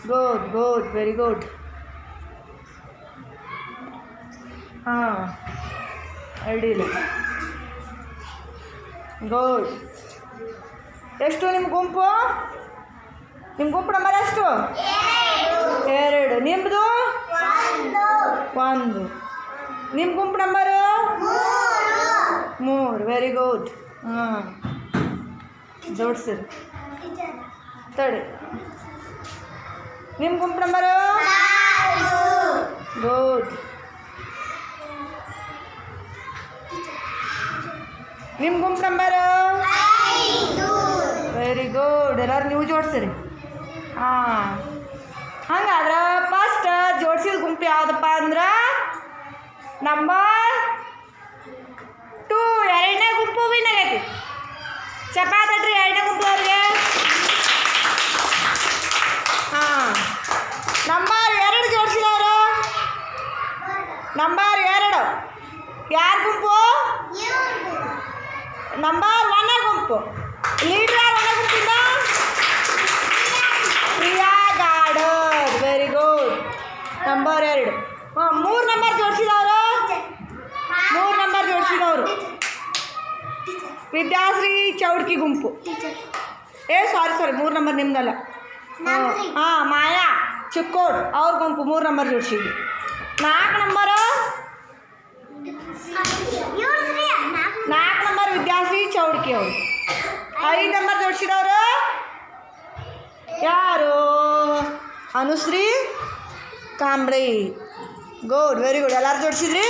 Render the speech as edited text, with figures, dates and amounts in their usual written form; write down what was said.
Good very good. ಹಾಂ ಅಡ್ಡಿಲ್ಲ. Good. ಎಷ್ಟು ನಿಮ್ಮ ಗುಂಪು? ನಿಮ್ಮ ಗುಂಪು ನಂಬರ್ ಎಷ್ಟು? 2. ನಿಮ್ಮದು 1. ನಿಮ್ಮ ಗುಂಪು ನಂಬರು 3. Very good. ಹಾಂ ಜೋಡಿಸಿರಿ ತಡಿ. ನಿಮ್ಮ ಗುಂಪು ನಂಬರು ಗುಡ್. ನಿಮ್ಮ ಗುಂಪು ನಂಬರು ವೆರಿ ಗುಡ್. ಎಲ್ಲರೂ ನೀವು ಜೋಡಿಸಿರಿ. ಹಾಂ ಹಂಗಾದ್ರೆ ಫಸ್ಟ್ ಜೋಡಿಸಿದ ಗುಂಪು ಯಾವುದಪ್ಪ ಅಂದ್ರೆ ನಂಬರ್ 2. 2ನೇ ಗುಂಪು ವಿನ್ ಆಗೈತಿ. ಚಪಾತಟ್ರಿ 2ನೇ ಗುಂಪು ಅವ್ರಿಗೆ. ಹಾಂ ನಂಬರ್ 2 ಜೋಡಿಸಿದವರು ನಂಬರ್ 2 ಯಾರ ಗುಂಪು? ನಂಬರ್ 1ನೇ ಗುಂಪು. ಲೀಡ್ರ್ ಯಾರು 1ನೇ ಗುಂಪಿಂದ? ಪ್ರಿಯಾ ಗಾರ್ಡರ್. Very good. ನಂಬರ್ 2. ಹಾಂ 3 ನಂಬರ್ ಜೋಡಿಸಿದವರು 3 ನಂಬರ್ ಜೋಡಿಸಿದವರು ವಿದ್ಯಾಶ್ರೀ ಚೌಡ್ಕಿ ಗುಂಪು. ಸಾರಿ 3 ನಂಬರ್ ನಿಮ್ದಲ್ಲ. ಹಾಂ ಮಾಯಾ ಚಿಕ್ಕೋಡ್ ಅವ್ರ ಗುಂಪು 3 ನಂಬರ್ ಜೋಡಿಸಿದ್ವಿ. 4 ನಂಬರು 4 ನಂಬರ್ ವಿದ್ಯಾಶ್ರೀ ಚೌಡ್ಕಿ ಅವರು. 5 ನಂಬರ್ ಜೋಡಿಸಿದವರು ಯಾರು? Anushree Kamble. Good very good. ಎಲ್ಲರೂ ಜೋಡಿಸಿದ್ರಿ.